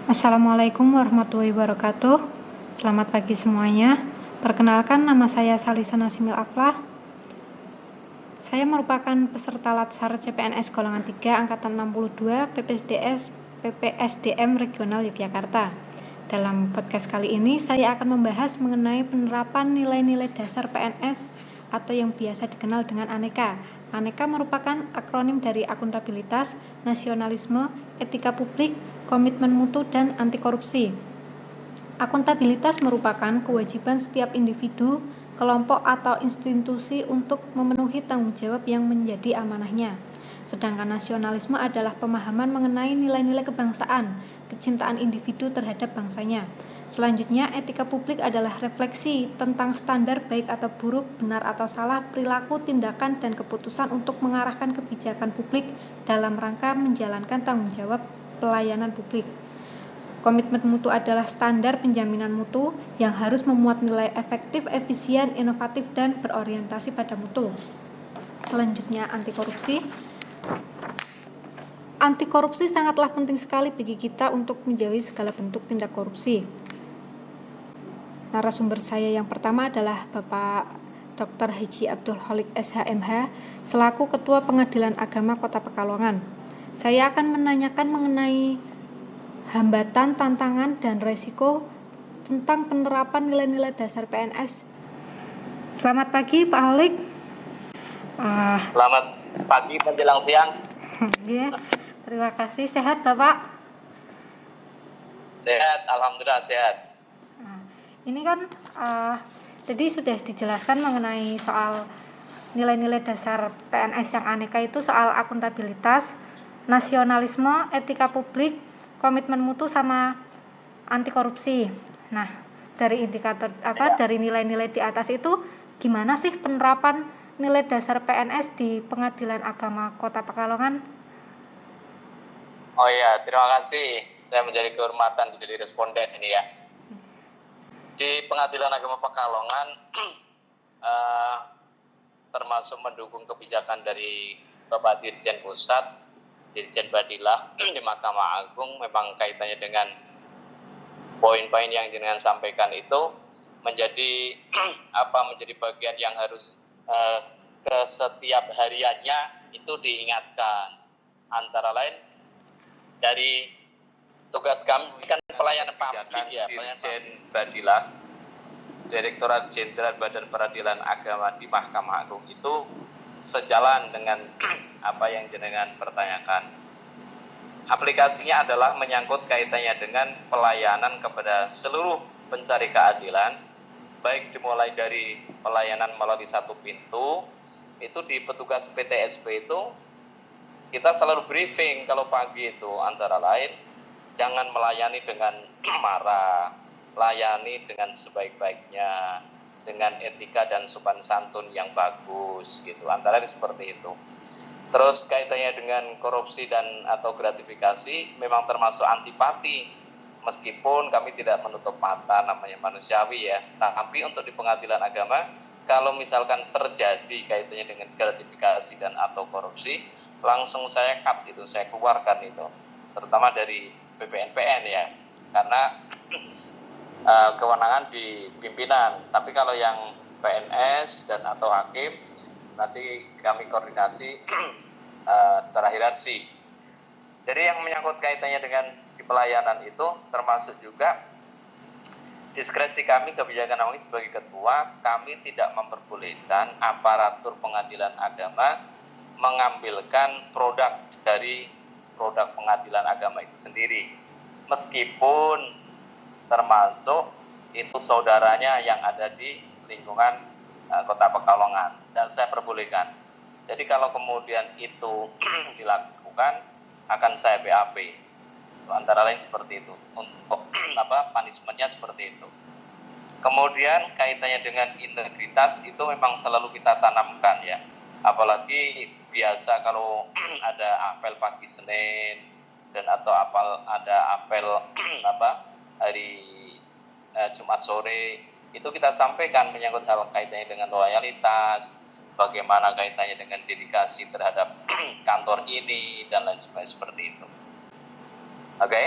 Assalamualaikum warahmatullahi wabarakatuh. Selamat pagi semuanya. Perkenalkan, nama saya Salisa Nasimil Aflah. Saya merupakan peserta Latsar CPNS golongan 3 angkatan 62 PPSDM Regional Yogyakarta. Dalam podcast kali ini saya akan membahas mengenai penerapan nilai-nilai dasar PNS atau yang biasa dikenal dengan ANEKA. ANEKA merupakan akronim dari akuntabilitas, nasionalisme, etika publik, komitmen mutu, dan anti korupsi. Akuntabilitas merupakan kewajiban setiap individu, kelompok, atau institusi untuk memenuhi tanggung jawab yang menjadi amanahnya. Sedangkan nasionalisme adalah pemahaman mengenai nilai-nilai kebangsaan, kecintaan individu terhadap bangsanya. Selanjutnya, etika publik adalah refleksi tentang standar baik atau buruk, benar atau salah, perilaku, tindakan, dan keputusan untuk mengarahkan kebijakan publik dalam rangka menjalankan tanggung jawab pelayanan publik. Komitmen mutu adalah standar penjaminan mutu yang harus memuat nilai efektif, efisien, inovatif, dan berorientasi pada mutu. Selanjutnya, anti korupsi. Anti korupsi sangatlah penting sekali bagi kita untuk menjauhi segala bentuk tindak korupsi. Narasumber saya yang pertama adalah Bapak Dr. Haji Abdul Khaliq SHMH selaku Ketua Pengadilan Agama Kota Pekalongan. Saya akan menanyakan mengenai hambatan, tantangan, dan resiko tentang penerapan nilai-nilai dasar PNS. Selamat pagi, Pak Khaliq. Selamat pagi menjelang siang. Ya, terima kasih. Sehat, Bapak? Sehat, alhamdulillah sehat. Ini kan jadi sudah dijelaskan mengenai soal nilai-nilai dasar PNS yang ANEKA itu soal akuntabilitas, nasionalisme, etika publik, komitmen mutu, sama anti korupsi. Nah, dari indikator dari nilai-nilai di atas itu gimana sih penerapan nilai dasar PNS di Pengadilan Agama Kota Pekalongan? Oh iya, terima kasih. Saya menjadi kehormatan jadi responden ini ya. Di Pengadilan Agama Pekalongan termasuk mendukung kebijakan dari Bapak Dirjen Pusat, Dirjen Badilah di Mahkamah Agung, memang kaitannya dengan poin-poin yang jenengan sampaikan itu menjadi menjadi bagian yang harus ke setiap hariannya itu diingatkan. Antara lain dari tugas kami kan pelayanan publik ya, Dirjen Badilah, Direktorat Jenderal Badan Peradilan Agama di Mahkamah Agung itu sejalan dengan apa yang jenengan pertanyakan. Aplikasinya adalah menyangkut kaitannya dengan pelayanan kepada seluruh pencari keadilan, baik dimulai dari pelayanan melalui satu pintu, itu di petugas PTSP itu kita selalu briefing kalau pagi itu, antara lain jangan melayani dengan marah, layani dengan sebaik-baiknya, dengan etika dan sopan santun yang bagus gitu, antara lain seperti itu. Terus kaitannya dengan korupsi dan atau gratifikasi memang termasuk antipati, meskipun kami tidak menutup mata, namanya manusiawi ya. Tapi untuk di Pengadilan Agama, kalau misalkan terjadi kaitannya dengan gratifikasi dan atau korupsi, langsung saya cut itu, saya keluarkan itu, terutama dari BPNPN ya, karena kewenangan di pimpinan. Tapi kalau yang PNS dan atau hakim nanti kami koordinasi secara hierarki. Jadi yang menyangkut kaitannya dengan di pelayanan itu termasuk juga diskresi kami, kebijakan kami sebagai ketua, kami tidak memperbolehkan aparatur pengadilan agama mengambilkan produk dari produk pengadilan agama itu sendiri, meskipun termasuk itu saudaranya yang ada di lingkungan Kota Pekalongan, dan saya perbolehkan. Jadi kalau kemudian itu dilakukan akan saya BAP, antara lain seperti itu, untuk punishment-nya seperti itu. Kemudian kaitannya dengan integritas itu memang selalu kita tanamkan ya, apalagi biasa kalau ada apel pagi Senin dan atau ada apel hari Jumat sore, itu kita sampaikan menyangkut hal kaitannya dengan loyalitas, bagaimana kaitannya dengan dedikasi terhadap kantor ini dan lain sebagainya seperti itu. Oke?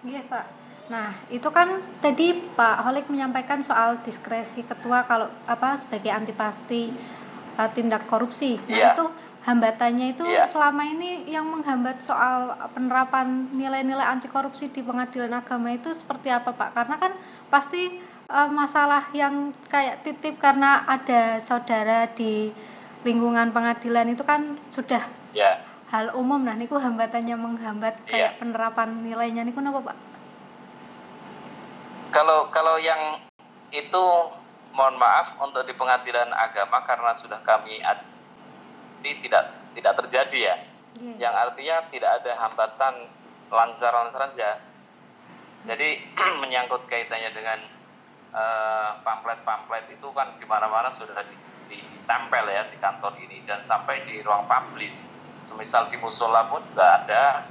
Iya, Pak. Nah, itu kan tadi Pak Holik menyampaikan soal diskresi ketua kalau sebagai antipasti tindak korupsi. Nah, Iya, itu hambatannya itu iya. selama ini yang menghambat soal penerapan nilai-nilai anti korupsi di pengadilan agama itu seperti apa, Pak? Karena kan pasti masalah yang kayak titip karena ada saudara di lingkungan pengadilan itu kan sudah Ya, hal umum. Nah, niku hambatannya menghambat iya. kayak penerapan nilainya niku napa, Pak? Kalau yang itu mohon maaf untuk di pengadilan agama karena sudah kami tidak terjadi ya. Yang artinya tidak ada hambatan, lancar-lancar saja. Jadi menyangkut kaitannya dengan pamflet-pamflet itu kan di mana-mana sudah ditempel ya di kantor ini dan sampai di ruang publis. Semisal di musola pun juga ada.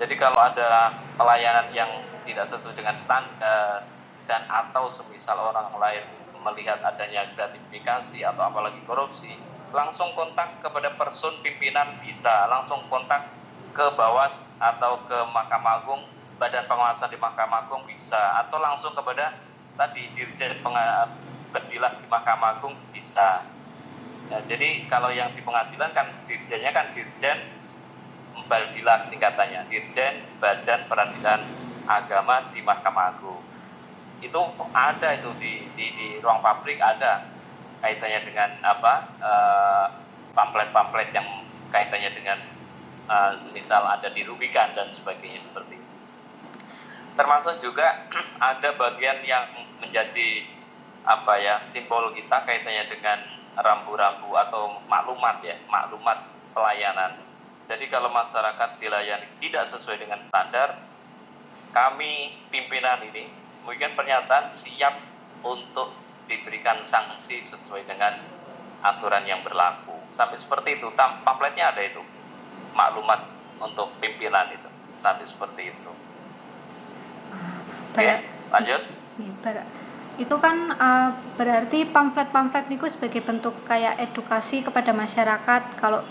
Jadi kalau ada pelayanan yang tidak sesuai dengan standar dan atau semisal orang lain melihat adanya gratifikasi atau apalagi korupsi, langsung kontak kepada person pimpinan bisa, langsung kontak ke Bawas atau ke Mahkamah Agung, Badan Pengawasan di Mahkamah Agung bisa, atau langsung kepada tadi Dirjen Badilah di Mahkamah Agung bisa. Ya, jadi kalau yang di pengadilan kan dirjennya kan Dirjen Badilah singkatannya, Dirjen Badan Peradilan Agama di Mahkamah Agung. Itu ada itu di ruang publik ada kaitannya dengan pamflet-pamflet yang kaitannya dengan semisal ada dirugikan dan sebagainya seperti itu. Termasuk juga ada bagian yang menjadi simbol kita kaitannya dengan rambu-rambu atau maklumat pelayanan. Jadi kalau masyarakat dilayani tidak sesuai dengan standar, kami pimpinan ini memberikan pernyataan siap untuk diberikan sanksi sesuai dengan aturan yang berlaku. Sampai seperti itu, pamfletnya ada itu, maklumat untuk pimpinan itu, sampai seperti itu. Oke, lanjut. Itu kan berarti pamflet-pamflet niku sebagai bentuk kayak edukasi kepada masyarakat kalau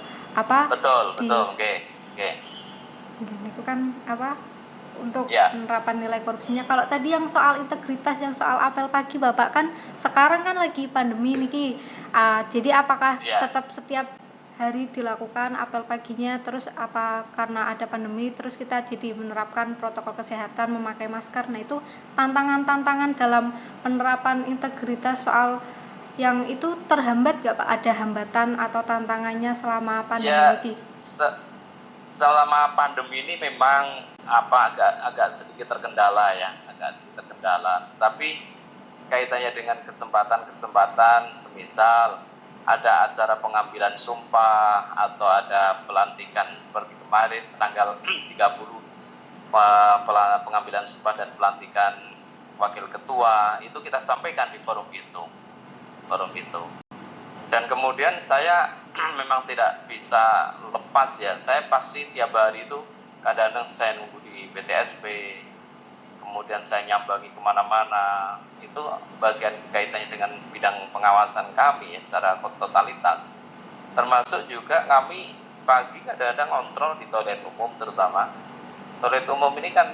betul, oke. Niku kan untuk penerapan nilai korupsinya. Kalau tadi yang soal integritas, yang soal apel pagi Bapak, kan sekarang kan lagi pandemi niki. Jadi apakah tetap setiap hari dilakukan apel paginya, terus apa karena ada pandemi terus kita jadi menerapkan protokol kesehatan, memakai masker. Nah, itu tantangan-tantangan dalam penerapan integritas soal yang itu terhambat gak Pak? Ada hambatan atau tantangannya selama pandemi ini? Selama pandemi ini memang agak sedikit terkendala ya, Tapi kaitannya dengan kesempatan semisal ada acara pengambilan sumpah atau ada pelantikan seperti kemarin tanggal 30 pengambilan sumpah dan pelantikan wakil ketua, itu kita sampaikan di forum itu. Dan kemudian saya memang tidak bisa lepas ya, saya pasti tiap hari itu kadang-kadang saya nunggu di PTSP, kemudian saya nyambangi kemana-mana, itu bagian kaitannya dengan bidang pengawasan kami ya, secara totalitas. Termasuk juga kami pagi kadang-kadang ngontrol di toilet umum, terutama toilet umum ini kan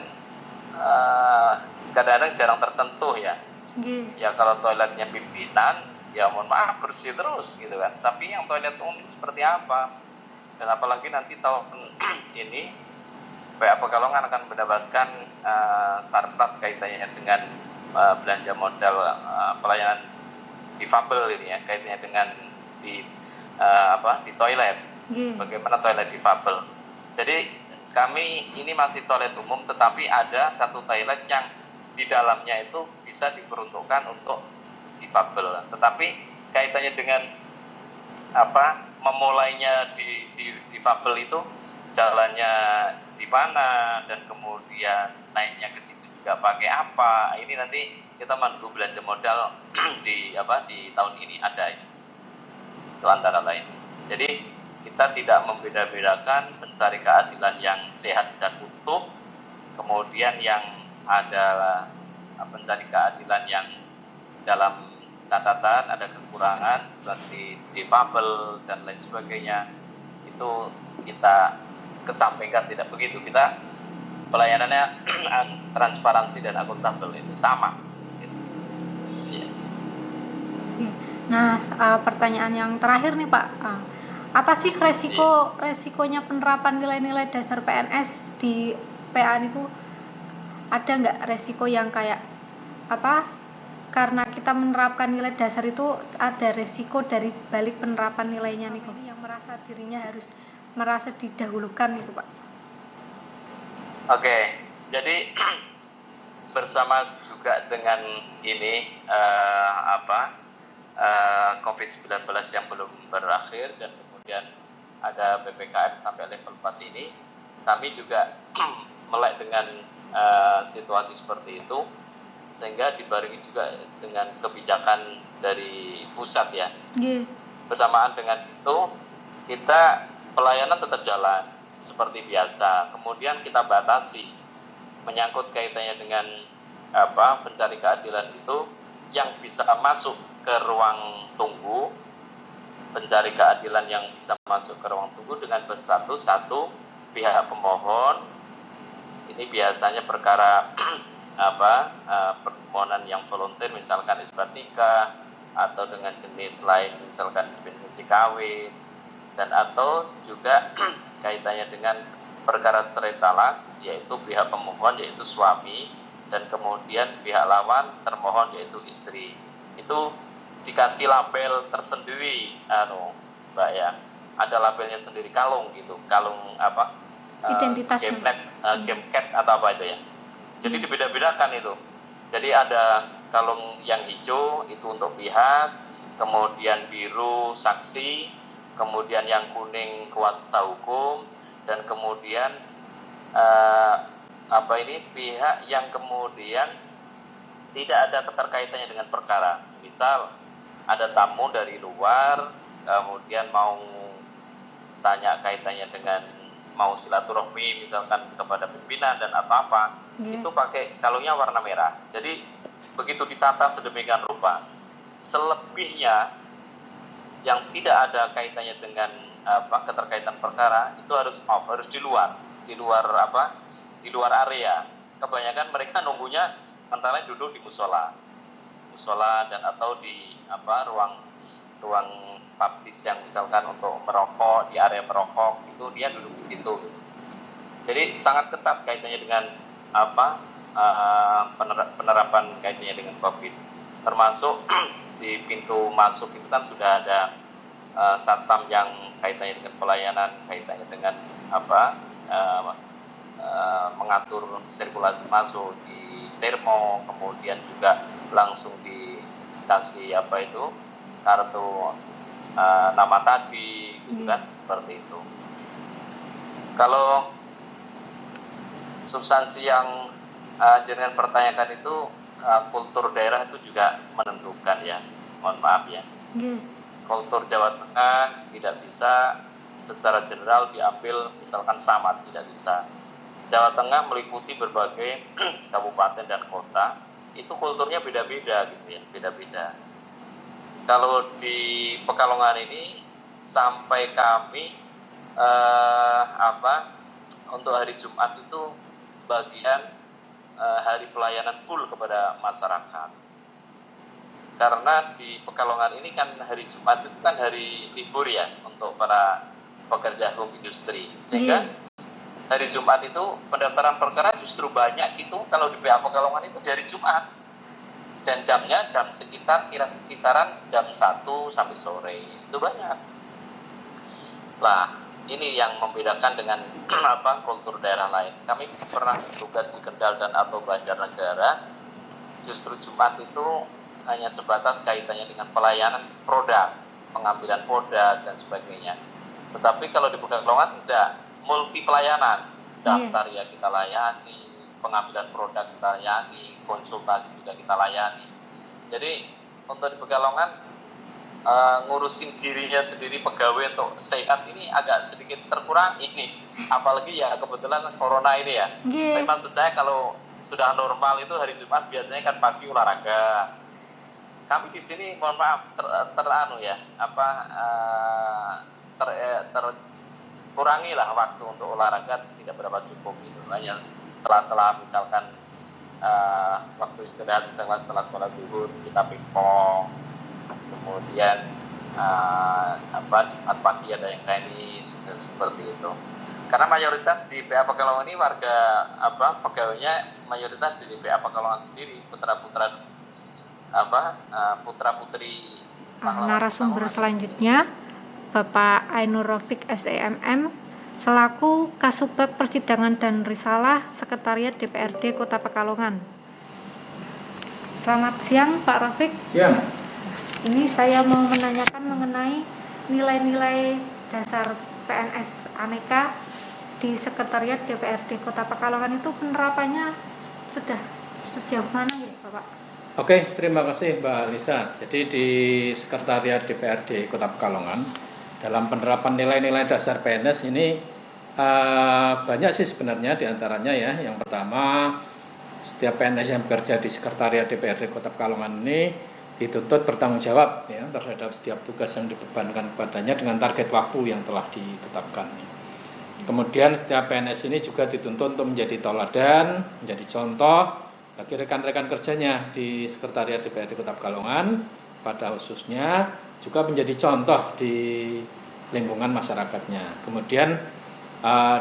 kadang-kadang jarang tersentuh ya. Ya kalau toiletnya pimpinan ya mohon maaf bersih terus gitu kan, tapi yang toilet umum ini seperti apa? Dan apalagi nanti tahun ini PA Pekalongan akan mendapatkan sarpras kaitannya dengan belanja modal pelayanan difabel ini ya, kaitannya dengan di toilet. Bagaimana toilet difabel. Jadi kami ini masih toilet umum, tetapi ada satu toilet yang di dalamnya itu bisa diperuntukkan untuk difabel. Tetapi kaitannya dengan memulainya di difabel itu jalannya di mana dan kemudian naiknya ke situ juga pakai apa, ini nanti kita menunggu belanja modal di tahun ini ada ini. Itu antara lain. Jadi kita tidak membeda-bedakan mencari keadilan yang sehat dan utuh, kemudian yang adalah mencari keadilan yang dalam catatan ada kekurangan seperti difabel dan lain sebagainya, itu kita kesampingkan, tidak begitu. Kita pelayanannya transparansi dan akuntabel, itu sama gitu. Ya. Nah, pertanyaan yang terakhir nih Pak, apa sih resikonya penerapan nilai-nilai dasar PNS di PA itu? Ada nggak resiko yang kayak apa? Karena kita menerapkan nilai dasar itu ada resiko dari balik penerapan nilainya nih kok, yang merasa dirinya harus merasa didahulukan gitu Pak. Oke, jadi bersama juga dengan ini COVID-19 yang belum berakhir dan kemudian ada PPKM sampai level 4 ini, kami juga melek dengan situasi seperti itu, sehingga dibarengi juga dengan kebijakan dari pusat ya. Bersamaan dengan itu kita pelayanan tetap jalan seperti biasa, kemudian kita batasi menyangkut kaitannya dengan pencari keadilan itu yang bisa masuk ke ruang tunggu, pencari keadilan yang bisa masuk ke ruang tunggu dengan bersatu satu pihak pemohon. Ini biasanya perkara permohonan yang volunteer, misalkan isbat nikah, atau dengan jenis lain misalkan dispensasi kawin, dan atau juga kaitannya dengan perkara cerai talak, yaitu pihak pemohon yaitu suami dan kemudian pihak lawan termohon yaitu istri. Itu dikasih label tersendiri, Mbak ya, ada labelnya sendiri, kalung gitu, kalung identitas Gemcat atau apa itu ya. Jadi dibeda-bedakan itu. Jadi ada kalung yang hijau itu untuk pihak, kemudian biru saksi, kemudian yang kuning kuasa hukum, dan kemudian pihak yang kemudian tidak ada keterkaitannya dengan perkara. Misal ada tamu dari luar, kemudian mau tanya kaitannya dengan mau silaturahmi misalkan kepada pimpinan dan apa-apa, itu pakai kalungnya warna merah. Jadi begitu ditata sedemikian rupa, selebihnya yang tidak ada kaitannya dengan keterkaitan perkara itu harus off, harus di luar area. Kebanyakan mereka nunggunya antara duduk di musola dan atau di ruang publis yang misalkan untuk merokok, di area merokok itu dia duduk di situ. Jadi sangat ketat kaitannya dengan penerapan kaitannya dengan COVID. Termasuk di pintu masuk itu kan sudah ada satpam yang kaitannya dengan pelayanan, kaitannya dengan mengatur sirkulasi masuk di termo, kemudian juga langsung dikasih kartu nama tadi gitu kan, seperti itu. Kalau substansi yang jenengan pertanyakan itu, kultur daerah itu juga menentukan ya, mohon maaf ya. Kultur Jawa Tengah tidak bisa secara general diambil misalkan sama, tidak bisa. Jawa Tengah meliputi berbagai kabupaten dan kota, itu kulturnya beda-beda gitu ya, beda-beda. Kalau di Pekalongan ini sampai kami untuk hari Jumat itu bagian hari pelayanan full kepada masyarakat. Karena di Pekalongan ini kan hari Jumat itu kan hari libur ya untuk para pekerja home industry, sehingga hari Jumat itu pendaftaran perkara justru banyak itu kalau di PA Pekalongan itu dari Jumat, dan jamnya jam sekitar kisaran jam 1 sampai sore, itu banyak. Lah, ini yang membedakan dengan kultur daerah lain. Kami pernah tugas di Kendal dan atau Banjarnegara, justru Jumat itu hanya sebatas kaitannya dengan pelayanan produk, pengambilan produk dan sebagainya. Tetapi kalau di Pekalongan tidak, multi pelayanan, daftar ya kita layani, pengambilan produk kita layani, konsultasi juga kita layani. Jadi untuk di Pekalongan ngurusin dirinya sendiri pegawai untuk sehat ini agak sedikit terkurangi ini, apalagi ya kebetulan corona ini ya. Tapi maksud saya kalau sudah normal itu hari Jumat biasanya kan pagi olahraga. Kami di sini mohon maaf terkurangi lah waktu untuk olahraga, tidak berapa cukup gitu. Hanya sela-sela misalkan waktu istirahat, misalkan setelah sholat zuhur kita pingpong, kemudian Jumat pagi ada yang tenis dan seperti itu. Karena mayoritas di PA Pekalongan ini warga pegawainya mayoritas di PA Pekalongan sendiri, putra-putra putra-putri narasumber selanjutnya Bapak Ainur Rafiq SEMM selaku Kasubag Persidangan dan Risalah Sekretariat DPRD Kota Pekalongan. Selamat siang Pak Rafiq. Siang. Ini saya mau menanyakan mengenai nilai-nilai dasar PNS Aneka di Sekretariat DPRD Kota Pekalongan itu penerapannya sudah sejauh mana ya Bapak? Oke, terima kasih Mbak Lisa. Jadi di Sekretariat DPRD Kota Pekalongan dalam penerapan nilai-nilai dasar PNS ini banyak sih sebenarnya diantaranya ya. Yang pertama, setiap PNS yang bekerja di Sekretariat DPRD Kota Pekalongan ini dituntut bertanggung jawab ya terhadap setiap tugas yang dibebankan kepadanya dengan target waktu yang telah ditetapkan. Kemudian setiap PNS ini juga dituntut untuk menjadi teladan, menjadi contoh bagi rekan-rekan kerjanya di Sekretariat DPRD Kota Pekalongan, pada khususnya juga menjadi contoh di lingkungan masyarakatnya. Kemudian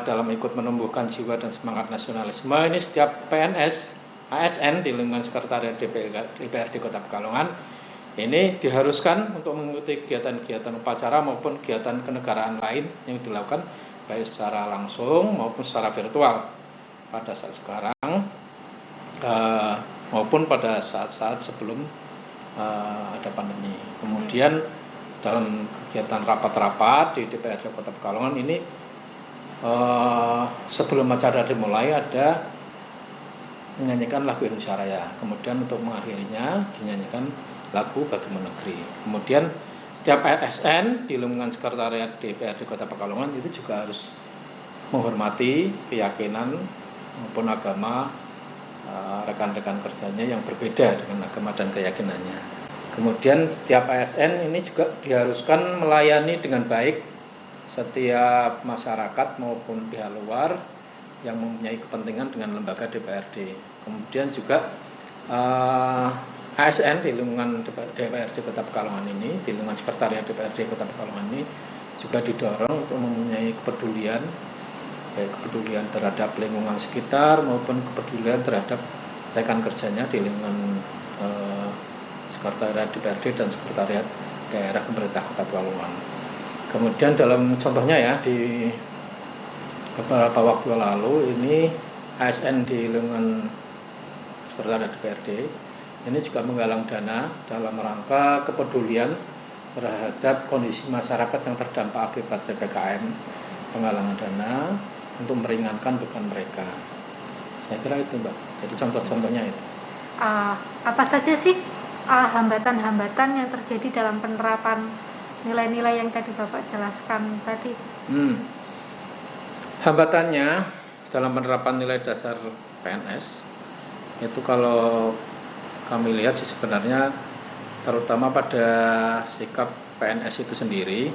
dalam ikut menumbuhkan jiwa dan semangat nasionalisme ini setiap PNS ASN di lingkungan Sekretariat DPRD Kota Pekalongan ini diharuskan untuk mengikuti kegiatan-kegiatan upacara maupun kegiatan kenegaraan lain yang dilakukan baik secara langsung maupun secara virtual pada saat sekarang maupun pada saat-saat sebelum ada pandemi. Kemudian dalam kegiatan rapat-rapat di DPRD Kota Pekalongan ini sebelum acara dimulai ada menyanyikan lagu Indonesia Raya. Kemudian untuk mengakhirinya dinyanyikan lagu Bagaimana Negeri. Kemudian setiap ASN di lingkungan Sekretariat DPRD Kota Pekalongan itu juga harus menghormati keyakinan maupun agama rekan-rekan kerjanya yang berbeda dengan agama dan keyakinannya. Kemudian setiap ASN ini juga diharuskan melayani dengan baik setiap masyarakat maupun pihak luar yang mempunyai kepentingan dengan lembaga DPRD. Kemudian juga ASN di lingkungan DPRD Kota Pekalongan ini, di lingkungan Sekretariat DPRD Kota Pekalongan ini juga didorong untuk mempunyai kepedulian, baik kepedulian terhadap lingkungan sekitar maupun kepedulian terhadap rekan kerjanya di lingkungan Sekretariat DPRD dan Sekretariat Daerah Pemerintah Kota Pekalongan. Kemudian dalam contohnya ya di beberapa waktu lalu ini ASN di lingkungan Sekretariat DPRD ini juga menggalang dana dalam rangka kepedulian terhadap kondisi masyarakat yang terdampak akibat PPKM, penggalangan dana untuk meringankan beban mereka. Saya kira itu Mbak, jadi contoh-contohnya itu. Apa saja sih hambatan-hambatan yang terjadi dalam penerapan nilai-nilai yang tadi Bapak jelaskan tadi? Hambatannya dalam penerapan nilai dasar PNS itu kalau kami lihat sih sebenarnya terutama pada sikap PNS itu sendiri.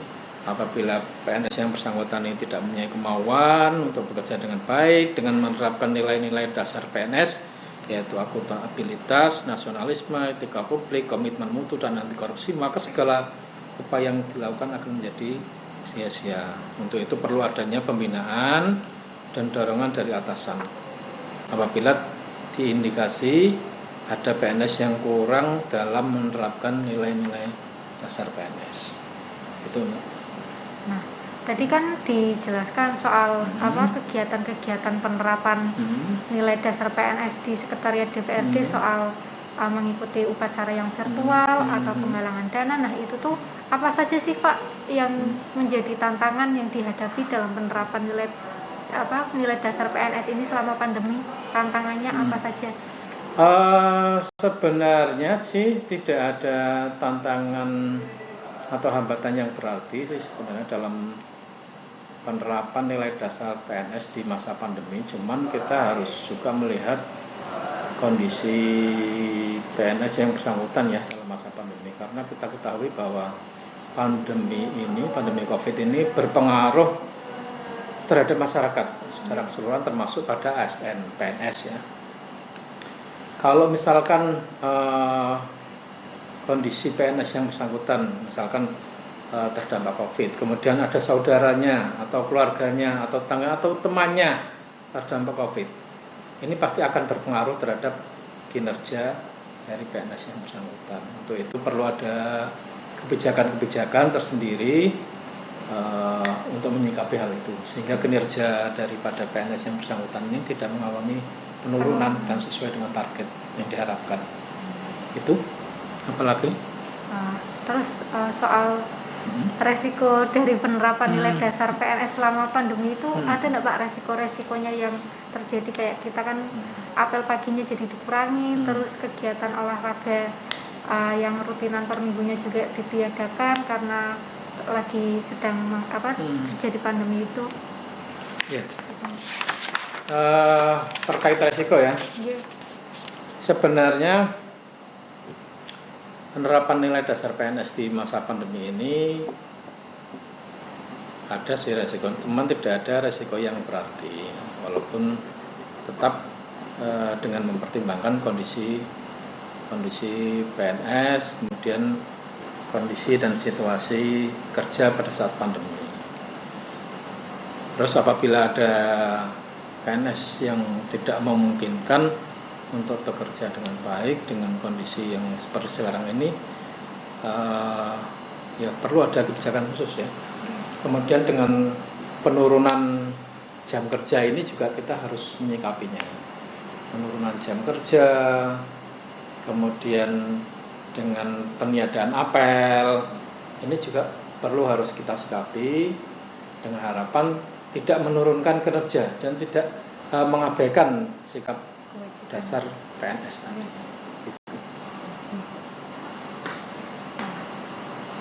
Apabila PNS yang bersangkutan ini tidak mempunyai kemauan untuk bekerja dengan baik dengan menerapkan nilai-nilai dasar PNS yaitu akuntabilitas, nasionalisme, etika publik, komitmen mutu dan anti korupsi, maka segala upaya yang dilakukan akan menjadi sia-sia. Untuk itu perlu adanya pembinaan dan dorongan dari atasan. Apabila diindikasi ada PNS yang kurang dalam menerapkan nilai-nilai dasar PNS. Itu. Nah, tadi kan dijelaskan soal kegiatan-kegiatan penerapan nilai dasar PNS di Sekretariat DPRD soal mengikuti upacara yang virtual atau penggalangan dana. Nah, itu tuh apa saja sih Pak yang menjadi tantangan yang dihadapi dalam penerapan nilai dasar PNS ini selama pandemi? Tantangannya apa saja? Sebenarnya sih tidak ada tantangan atau hambatan yang berarti sih sebenarnya dalam penerapan nilai dasar PNS di masa pandemi. Cuman kita harus juga melihat kondisi PNS yang bersangkutan ya dalam masa pandemi, karena kita ketahui bahwa pandemi COVID ini berpengaruh terhadap masyarakat secara keseluruhan termasuk pada ASN PNS ya. Kalau misalkan kondisi PNS yang bersangkutan misalkan terdampak COVID, kemudian ada saudaranya atau keluarganya atau tetangga atau temannya terdampak COVID, ini pasti akan berpengaruh terhadap kinerja dari PNS yang bersangkutan. Untuk itu perlu ada kebijakan-kebijakan tersendiri untuk menyikapi hal itu, sehingga kinerja daripada PNS yang bersangkutan ini tidak mengalami penurunan dan sesuai dengan target yang diharapkan. Itu apalagi? Terus soal resiko dari penerapan nilai dasar PNS selama pandemi itu ada nggak Pak resiko-resikonya yang terjadi, kayak kita kan apel paginya jadi dikurangi, terus kegiatan olahraga yang rutinan per minggunya juga ditiadakan karena lagi sedang terjadi pandemi itu. Ya. Terkait resiko ya. Yeah. Sebenarnya penerapan nilai dasar PNS di masa pandemi ini ada sih resiko, teman tidak ada resiko yang berarti, walaupun tetap dengan mempertimbangkan kondisi PNS, kemudian kondisi dan situasi kerja pada saat pandemi. Terus apabila ada PNS yang tidak memungkinkan untuk bekerja dengan baik dengan kondisi yang seperti sekarang ini, ya perlu ada kebijakan khusus ya. Kemudian dengan penurunan jam kerja ini juga kita harus menyikapinya. Penurunan jam kerja, kemudian dengan peniadaan apel, ini juga perlu harus kita sikapi dengan harapan tidak menurunkan kinerja dan tidak mengabaikan sikap dasar PNS tadi.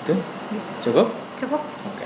Itu cukup? Cukup. Oke.